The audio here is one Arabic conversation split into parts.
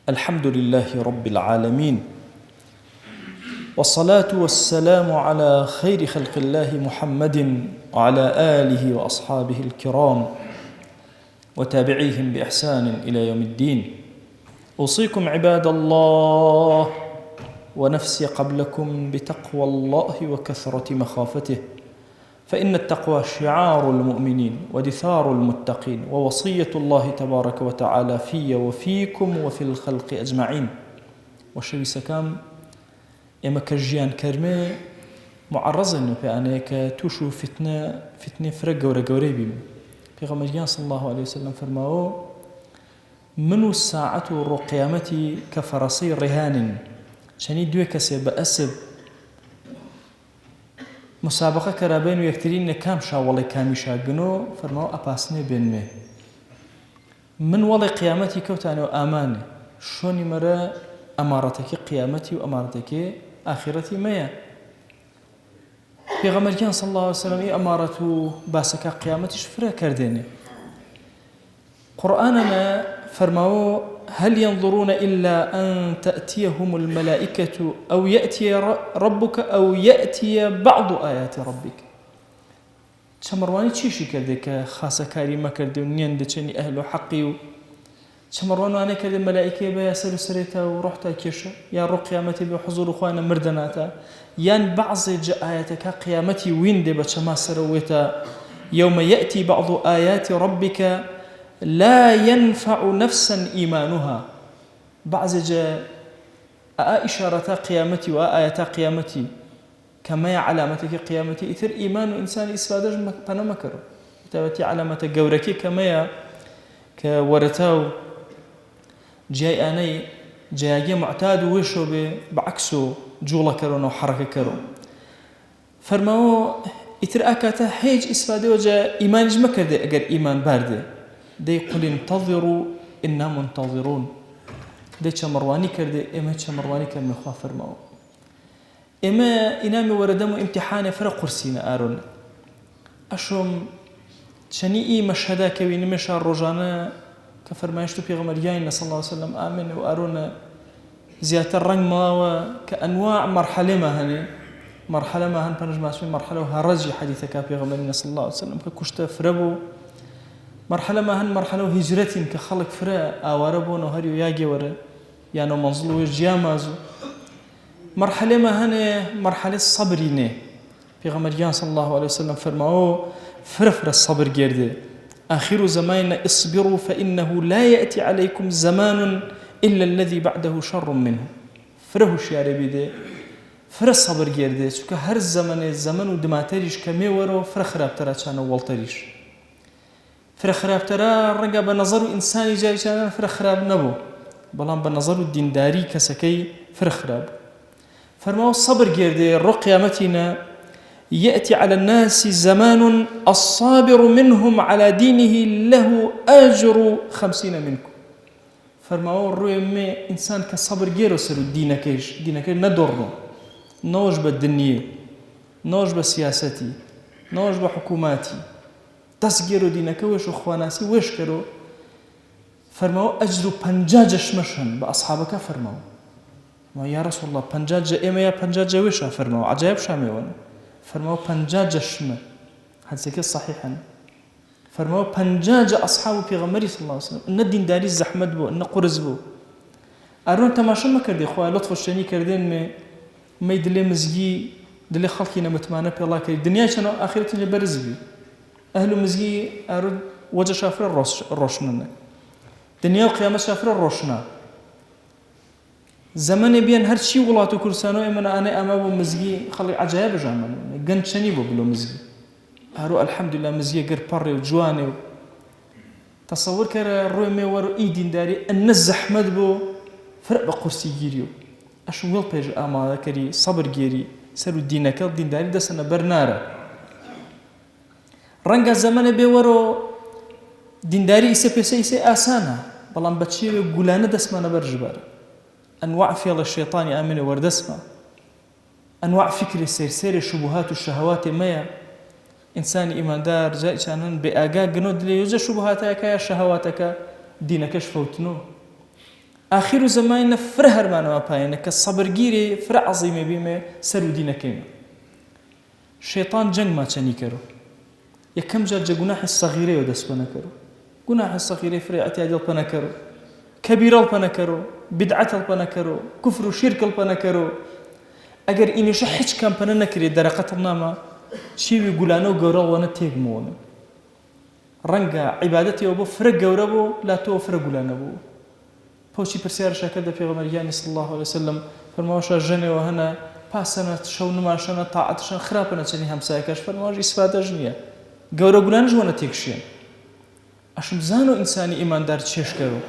الحمد لله رب العالمين، والصلاة والسلام على خير خلق الله محمد وعلى آله وأصحابه الكرام وتابعيهم بإحسان إلى يوم الدين. أوصيكم عباد الله ونفسي قبلكم بتقوى الله وكثرة مخافته، فإن التقوى شعار المؤمنين ودثار المتقين، ووصية الله تبارك وتعالى في وفيكم وفي الخلق أجمعين. وشوي سكام إما كجيان كرمي معرضا بأنك توشو فتنة فرق ورقوري بيم. في غمجيان صلى الله عليه وسلم فرماو: منو الساعة القيامة كفرسي رهان، شني دوي كسي بأسب مسابقة كرابين ويكترين كام شا والله كامي شاقنو، فرماو أباسني بينمي من والله قيامتي كوتاني وآماني شوني مرا أمارتك قيامتي وأمارتك آخرتي ميا. في غمرجان صلى الله عليه وسلم أمارته باسك قيامتي شفرا كرديني. قرآننا فرماو: هل ينظرون إلا أن تأتيهم الملائكة أو يأتي ربك أو يأتي بعض آيات ربك. شمرواني تشيشي كردك خاصة كريمة كردو نين دچني أهل حقي شمروانو أنا كرد الملائكة بياسلو سريتا ورحتا كيشا يا رو قيامتي بحضور أخوانا مردناتا يان بعض آياتك قيامتي وين دي بچما سرويتا يوم يأتي بعض آيات ربك لا ينفع نفسا إيمانها. بعض إشارة قيامتي وآيات قيامتي كما علامتك قيامتي إثر إيمان إنسان إسفادج بنا مكرو تابتي علامة قوركي كما كورتاو جاي أني جاي معتاد ويشو بعكسه جولة كرون وحركة كرون. فرماو إثر أكاتا حيج إسفاده وجا إيمان جمكر دي أجر إيمان بارده دي قل انتظروا إنا منتظرون. دي شمرواني كردي إما شمرواني كم يخاف فرماو إما إنامي وردمو امتحان فرق قرسينا آرون أشم شنيئي مشهدا كويني مشار رجانا كفرمايشتو في غمريين صلى الله عليه وسلم آمن وآرون زيادة الرنج ماوى كأنواع مرحلة ما هني مرحلة ما هن بنجمع مرحلة وهرجي حديثك في غمريين صلى الله عليه وسلم ككشت فربو مرحلة ما هن مرحلة هجرة كخلق فراء آواربون وهريو ياجي ورا يعني منزلو جيامازو. مرحلة ما هن مرحلة الصبرينه في غمريان صلى الله عليه وسلم فرماو فرفر الصبر جيرده آخر زماننا اصبروا فإنه لا يأتي عليكم زمان إلا الذي بعده شر منه. فره شياري بيده فر الصبر جيرده شو كهر الزمن ودماتريش كمي ورو فرخراب ترى كان والتريش فرخراب ترى رجع بنظر إنساني جاي كان فرخراب نبو بلان بنظر الدين داري كسكي فرخراب. فرماو الصبر جيرده الرقيامتنا يأتي على الناس زمان الصابر منهم على دينه له أجر 50 منكم. فرماو الرؤية إنسان كصبر جيرو سرو دينكيش ندرنو نوج بالدنيا نوج بالسياستي نوج بحكوماتي تسجيرو دينك ويش أخواناسي ويش كرو. فرماو أجر بنجاجش مشن بأصحابك. فرماو ما يا رسول الله بنجاج إما يا بنجاج ويشا. فرماو عجائب شاميون. فرماو بنجاجش ما هذا سكيت صحيحا. فرماو بنجاج أصحابه في غمري صلى الله عليه وسلم إن الدين داري الزحمة بو إن قرز بو أرون تماشى ما كردي خويا لطف الشني كردين ما يدلي مزجي دلي خلقنا متمانة في الله كريم الدنيا شنو آخرتنا برز بي أهل مزجي أرد وجه شافر الروشنا دنيا وقيامة شافر الروشنا زمان بيان هر شيء ولاتو كرسانو أنا أمامه مزجي خلي عجائب جامل جنت شنيبو بلو مزجي هرو الحمد لله مزجي غير بري وجواني تصور كره روي مي ورو ايدين داري النزح مدبو فرق بقرسي جيريو اشو ويل بيج اما كري صبر جيري سرو دينك الدين داري دسنا برناره رنگا زمان بي ورو دين داري سي اسانا بلان بتشير غولانه دسمنا برجبار انواع فيل الشيطان امن وردسما انواع فكر سير شبهات والشهوات ميا إنسان إيماندار جاء كانن بأجا جنود ليوجد شبهاتك يا شهواتك دينك شفوتنو آخر زمان فرهر ما نما باينه كالصبر جيري فرع عظيم بيمه سر دينه كيما شيطان جنگ ما چني كرو يكم جا جناح الصغيره ودس بنكرو جناح الصغيره فرع اعتياد بنكرو كبيره بنكرو بدعه بنكرو كفر وشرك بنكرو اگر اني شحج كان بنكري درقه النما شي يقولانو غورو وانا تيغمون رنگا عبادتي وبو فرق غوربو لا تو فرق غولانبو پوشی پرسیار شکرده پیغمبریانی صلی الله علیه وسلم فرمایش جنه و هنه پاسنت شو نماشنه طاعتشان خرابنه چنی همسایکش فرمایش استفاده جنیه گوره گلانش ونه تکشین اشم زانو انسانی ایمان دار چش کرو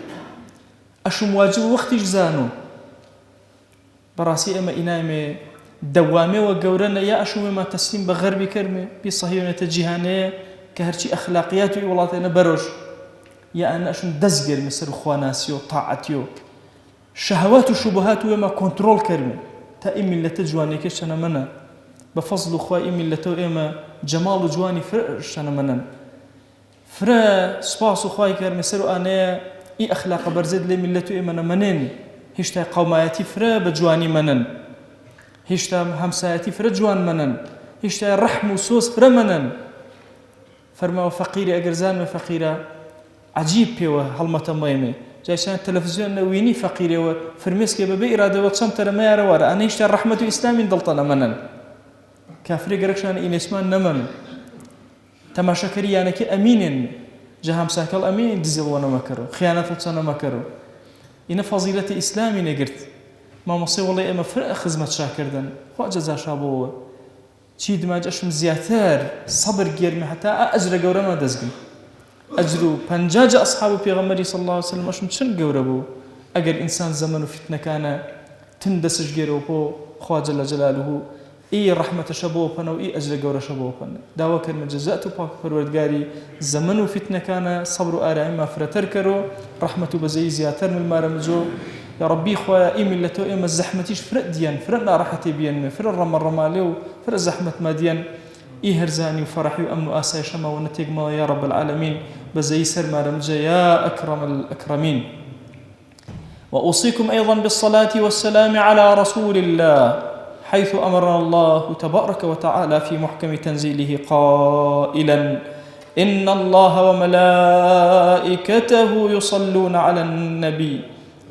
اشم واجب وقتیش زانو براسی اما اینایمه دوامه و گورنه یا اشم ما تسلیم بغربی کرمه بی صهیونة جهانه که هرچی اخلاقیات و ولاتینه بروش يا أنا أشون دزجر مسر خواناسيو طاعتيو شهوات وشبهات وما كنترول كرمه تأمي اللي تجواني كيش أنا منا بفضل خوي أمي اللي تو إما جمال جواني فرش أنا منا فرا سباس خوي كرمه سر أنا إي أخلاق برزد لي ملتو إما أنا منين هشتا قومياتي فرا بجواني منن هشتا همساياتي فرا جوان منن هشتا رحم وسوس فرا منن فرما فقيري أجرزان فقيرة عجيب بيوه هالمتا مهمة جايشان التلفزيون نويني فقيري وفرميسكي ببي إرادة وتصم ترى ما يرى ورا أنا يشتري رحمة الإسلام دلطنا منن كافري قرقشان إن اسمان نمن تماشا كري أنا كي أمين جهام ساكل أمين ديزل وانا مكرو خيانة لطنا مكرو إن فضيلة إسلامي نقرت ما مصي والله إما فرق خزمة شاكردن خو جزا شابوه چی دماج اشم زیاتر صبر گیرم حتی اجر گوره ما دزگم اجرو پنجاج اصحاب پیغمبری صلی الله علیه وسلم اشم چن گوره بو اگر انسان زمن و فتنه کانه تندسش گیره بو خوا جل جلاله ای رحمت شبو پنو ای اجر گوره شبو پن دعوا کرم جزاء تو پاک پروردگاری زمن و فتنه کانه صبر و آرام ما فرتر کرو رحمت بزی زیاتر من مارمجو يا ربي خويا إيمي اللي تو إيما الزحمتيش فرق ديان فرقنا راحتي بيان فرق الرمالي وفرق زحمة ما ديان إيه هرزاني وفرحي وأمن وآساي شما ونتيق ما يا رب العالمين بزي سر ما رمجا يا أكرم الأكرمين وأوصيكم أيضا بالصلاة والسلام على رسول الله حيث أمرنا الله تبارك وتعالى في محكم تنزيله قائلا إن الله وملائكته يصلون على النبي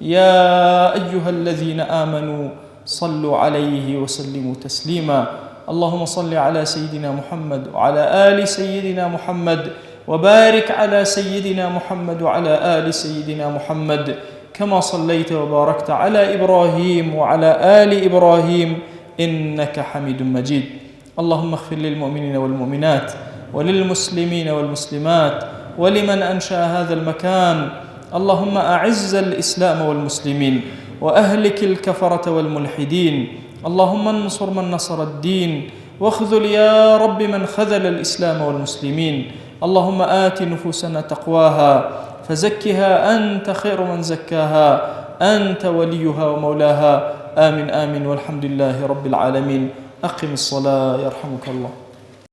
يا أيها الذين آمنوا صلوا عليه وسلموا تسليما اللهم صل على سيدنا محمد وعلى آل سيدنا محمد وبارك على سيدنا محمد وعلى آل سيدنا محمد كما صليت وباركت على إبراهيم وعلى آل إبراهيم إنك حميد مجيد اللهم اغفر للمؤمنين والمؤمنات وللمسلمين والمسلمات ولمن أنشأ هذا المكان اللهم أعز الإسلام والمسلمين وأهلك الكفرة والملحدين اللهم انصر من نصر الدين واخذل يا رب من خذل الإسلام والمسلمين اللهم آت نفوسنا تقواها فزكها أنت خير من زكاها أنت وليها ومولاها آمين آمين والحمد لله رب العالمين أقم الصلاة يرحمك الله